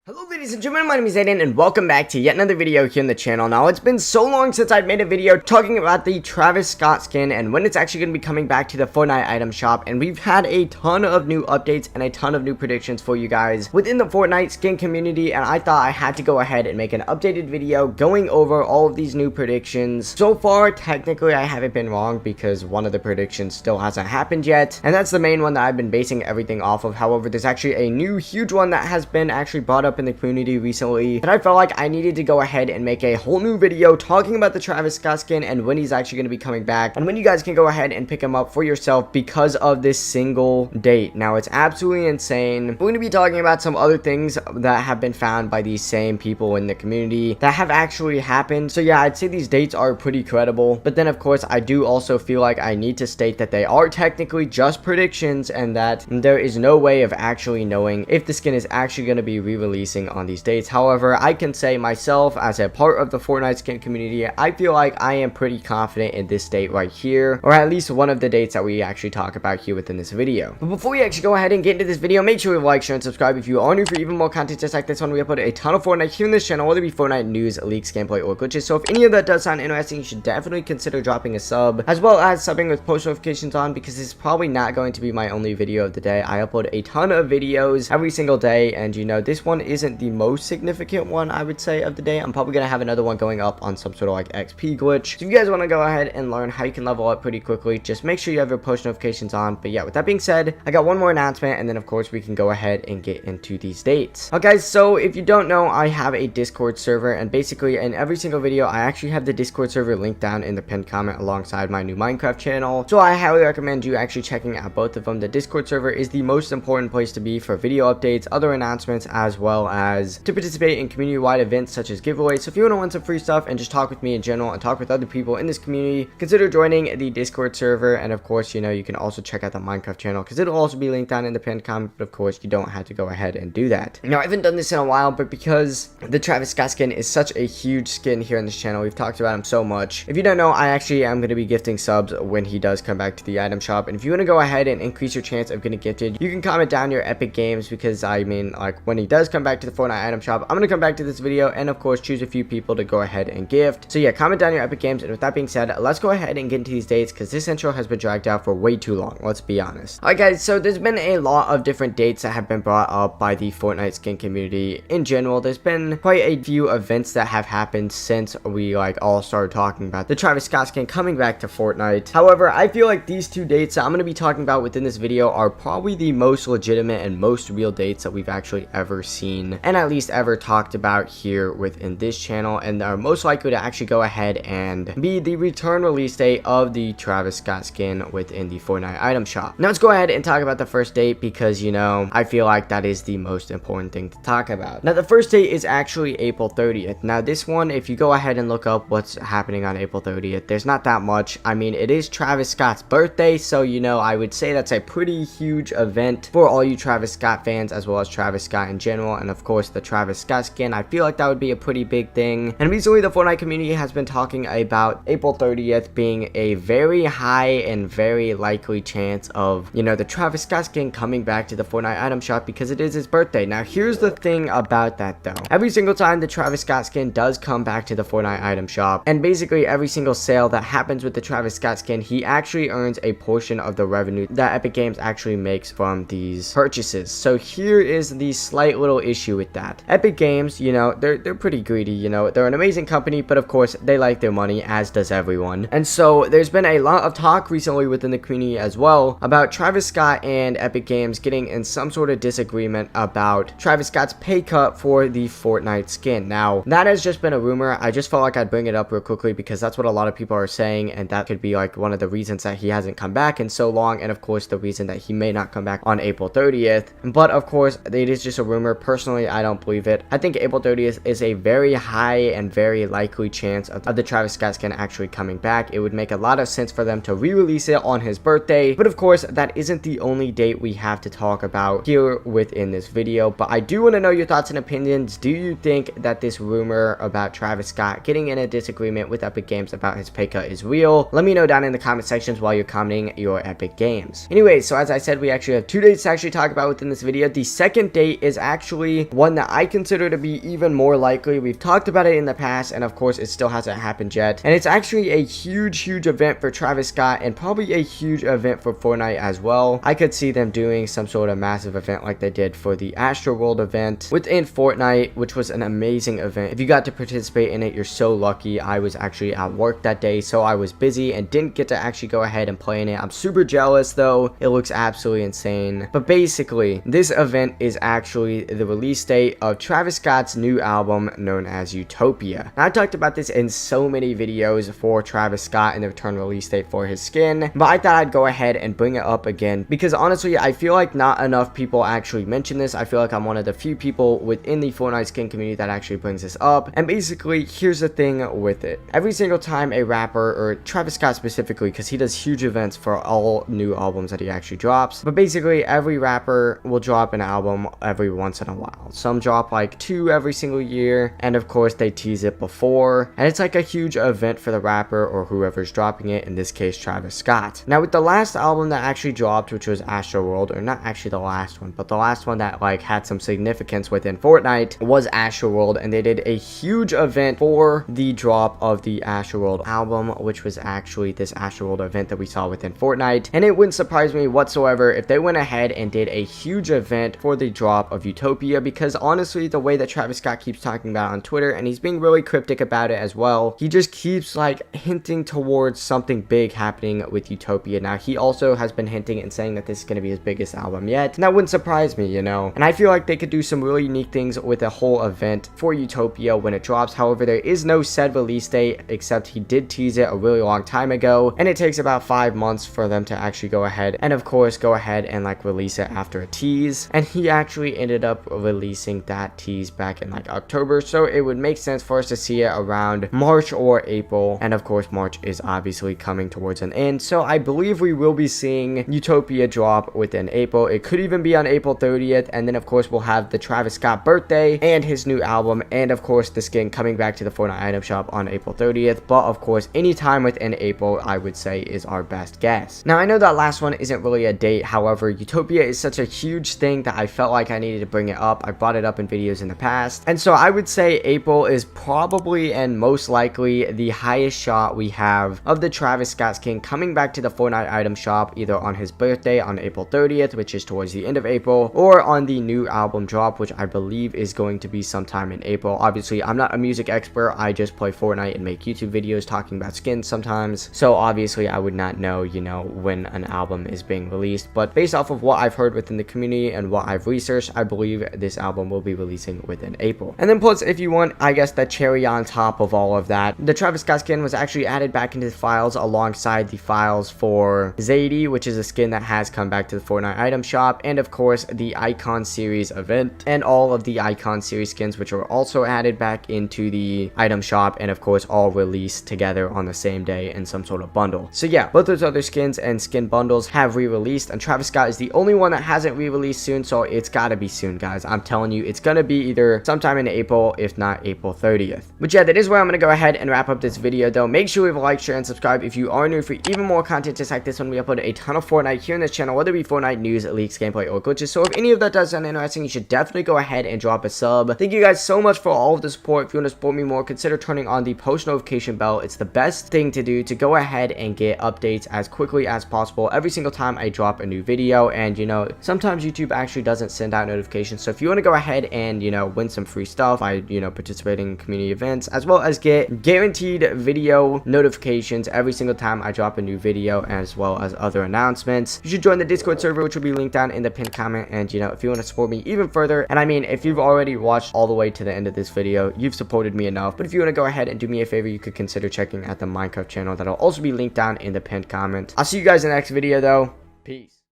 Hello ladies and gentlemen, my name is Aiden and welcome back to yet another video here on the channel. Now it's been so long since I've made a video talking about the Travis Scott skin and when it's actually going to be coming back to the Fortnite item shop, and we've had a ton of new updates and a ton of new predictions for you guys within the Fortnite skin community, and I thought I had to go ahead and make an updated video going over all of these new predictions. So far technically I haven't been wrong because one of the predictions still hasn't happened yet, and that's the main one that I've been basing everything off of. However, there's actually a new huge one that has been actually brought up in the community recently that I felt like I needed to go ahead and make a whole new video talking about the Travis Scott skin and when he's actually going to be coming back and when you guys can go ahead and pick him up for yourself because of this single date. Now it's absolutely insane. We're going to be talking about some other things that have been found by these same people in the community that have actually happened. So yeah, I'd say these dates are pretty credible, but then of course I do also feel like I need to state that they are technically just predictions and that there is no way of actually knowing if the skin is actually going to be re-releasing on these dates. However, I can say myself as a part of the Fortnite skin community, I feel like I am pretty confident in this date right here, or at least one of the dates that we actually talk about here within this video. But before we actually go ahead and get into this video, make sure you like, share, and subscribe if you are new for even more content just like this one. We upload a ton of Fortnite here on this channel, whether it be Fortnite news, leaks, gameplay, or glitches. So if any of that does sound interesting, you should definitely consider dropping a sub, as well as subbing with post notifications on, because it's probably not going to be my only video of the day. I upload a ton of videos every single day, and you know, this one isn't the most significant one, I would say, of the day. I'm probably gonna have another one going up on some sort of like XP glitch. So if you guys want to go ahead and learn how you can level up pretty quickly, just make sure you have your post notifications on. But yeah, with that being said, I got one more announcement, and then of course we can go ahead and get into these dates. Okay, so if you don't know, I have a Discord server, and basically in every single video I actually have the Discord server linked down in the pinned comment alongside my new Minecraft channel. So I highly recommend you actually checking out both of them. The Discord server is the most important place to be for video updates, other announcements, as well as to participate in community-wide events such as giveaways. So if you want to win some free stuff and just talk with me in general and talk with other people in this community, consider joining the Discord server. And of course, you know, you can also check out the Minecraft channel because it'll also be linked down in the pinned comment. But of course, you don't have to go ahead and do that. Now, I haven't done this in a while, but because the Travis Scott skin is such a huge skin here on this channel, we've talked about him so much. If you don't know, I actually am going to be gifting subs when he does come back to the item shop. And if you want to go ahead and increase your chance of getting gifted, you can comment down your epic games, because I mean, like, when he does come back to the Fortnite item shop, I'm going to come back to this video and of course choose a few people to go ahead and gift. So yeah, comment down your epic games. And with that being said, let's go ahead and get into these dates because this intro has been dragged out for way too long, let's be honest. Alright guys, so there's been a lot of different dates that have been brought up by the Fortnite skin community in general. There's been quite a few events that have happened since we like all started talking about the Travis Scott skin coming back to Fortnite. However, I feel like these two dates that I'm going to be talking about within this video are probably the most legitimate and most real dates that we've actually ever seen, and at least ever talked about here within this channel, and are most likely to actually go ahead and be the return release date of the Travis Scott skin within the Fortnite item shop. Now let's go ahead and talk about the first date, because you know, I feel like that is the most important thing to talk about. Now the first date is actually April 30th. Now this one, if you go ahead and look up what's happening on April 30th, there's not that much. I mean, it is Travis Scott's birthday, so you know, I would say that's a pretty huge event for all you Travis Scott fans, as well as Travis Scott in general, and of course the Travis Scott skin. I feel like that would be a pretty big thing, and recently the Fortnite community has been talking about April 30th being a very high and very likely chance of, you know, the Travis Scott skin coming back to the Fortnite item shop because it is his birthday. Now here's the thing about that though, every single time the Travis Scott skin does come back to the Fortnite item shop, and basically every single sale that happens with the Travis Scott skin, he actually earns a portion of the revenue that Epic Games actually makes from these purchases. So here is the slight little issue with that. Epic Games, you know, they're pretty greedy, you know, they're an amazing company, but of course they like their money, as does everyone. And so there's been a lot of talk recently within the community as well about Travis Scott and Epic Games getting in some sort of disagreement about Travis Scott's pay cut for the Fortnite skin. Now that has just been a rumor. I just felt like I'd bring it up real quickly because that's what a lot of people are saying, and that could be like one of the reasons that he hasn't come back in so long, and of course the reason that he may not come back on April 30th. But of course it is just a rumor. Personally, I don't believe it. I think April 30th is a very high and very likely chance of the Travis Scott skin actually coming back. It would make a lot of sense for them to re-release it on his birthday, but of course that isn't the only date we have to talk about here within this video. But I do want to know your thoughts and opinions. Do you think that this rumor about Travis Scott getting in a disagreement with Epic Games about his pay cut is real? Let me know down in the comment sections while you're commenting your Epic Games. Anyways, so as I said, we actually have two dates to actually talk about within this video. The second date is actually basically one that I consider to be even more likely. We've talked about it in the past, and of course it still hasn't happened yet, and it's actually a huge event for Travis Scott, and probably a huge event for Fortnite as well. I could see them doing some sort of massive event like they did for the Astroworld event within Fortnite, which was an amazing event. If you got to participate in it, you're so lucky. I was actually at work that day, so I was busy and didn't get to actually go ahead and play in it. I'm super jealous though. It looks absolutely insane. But basically, this event is actually the release date of Travis Scott's new album known as Utopia. Now, I talked about this in so many videos for Travis Scott and the return release date for his skin, but I thought I'd go ahead and bring it up again because honestly, I feel like not enough people actually mention this. I feel like I'm one of the few people within the Fortnite skin community that actually brings this up. And basically, here's the thing with it. Every single time a rapper, or Travis Scott specifically, because he does huge events for all new albums that he actually drops, but basically every rapper will drop an album every once in a while. Some drop like 2 every single year, and of course they tease it before, and it's like a huge event for the rapper or whoever's dropping it, in this case Travis Scott. Now with the last album that actually dropped, which was Astroworld, or not actually the last one, but the last one that like had some significance within Fortnite was Astroworld, and they did a huge event for the drop of the Astroworld album, which was actually this Astroworld event that we saw within Fortnite. And it wouldn't surprise me whatsoever if they went ahead and did a huge event for the drop of Utopia, because honestly, the way that Travis Scott keeps talking about it on Twitter, and he's being really cryptic about it as well, he just keeps like hinting towards something big happening with Utopia. Now, he also has been hinting and saying that this is going to be his biggest album yet, and that wouldn't surprise me, you know. And I feel like they could do some really unique things with a whole event for Utopia when it drops. However, there is no said release date, except he did tease it a really long time ago, and it takes about 5 months for them to actually go ahead and of course go ahead and like release it after a tease. And he actually ended up releasing that tease back in like October, so it would make sense for us to see it around March or April. And of course March is obviously coming towards an end, so I believe we will be seeing Utopia drop within April. It could even be on April 30th, and then of course we'll have the Travis Scott birthday and his new album, and of course the skin coming back to the Fortnite item shop on April 30th. But of course anytime within April, I would say, is our best guess. Now, I know that last one isn't really a date, however Utopia is such a huge thing that I felt like I needed to bring it up. I brought it up in videos in the past, and so I would say April is probably and most likely the highest shot we have of the Travis Scott skin coming back to the Fortnite item shop, either on his birthday on April 30th, which is towards the end of April, or on the new album drop, which I believe is going to be sometime in April. Obviously, I'm not a music expert. I just play Fortnite and make YouTube videos talking about skins sometimes, so obviously I would not know, you know, when an album is being released. But based off of what I've heard within the community and what I've researched, I believe this album will be releasing within April. And then plus, if you want, I guess, the cherry on top of all of that, the Travis Scott skin was actually added back into the files alongside the files for Zadie, which is a skin that has come back to the Fortnite item shop, and of course the Icon series event, and all of the Icon series skins, which were also added back into the item shop, and of course all released together on the same day in some sort of bundle. So yeah, both those other skins and skin bundles have re-released, and Travis Scott is the only one that hasn't re-released soon, so it's gotta be soon, guys. I'm telling you, it's gonna be either sometime in April, if not April 30th. But yeah, that is where I'm gonna go ahead and wrap up this video though. Make sure you leave a like, share, and subscribe if you are new. For even more content just like this one, we upload a ton of Fortnite here on this channel, whether it be Fortnite news, leaks, gameplay, or glitches. So if any of that does sound interesting, you should definitely go ahead and drop a sub. Thank you guys so much for all of the support. If you want to support me more, consider turning on the post notification bell. It's the best thing to do to go ahead and get updates as quickly as possible every single time I drop a new video. And you know, sometimes YouTube actually doesn't send out notifications, so if you want to go ahead and, you know, win some free stuff by, you know, participating in community events, as well as get guaranteed video notifications every single time I drop a new video, as well as other announcements, you should join the Discord server, which will be linked down in the pinned comment. And you know, if you want to support me even further, and I mean, if you've already watched all the way to the end of this video, you've supported me enough. But if you want to go ahead and do me a favor, you could consider checking out the Minecraft channel that'll also be linked down in the pinned comment. I'll see you guys in the next video though. Peace.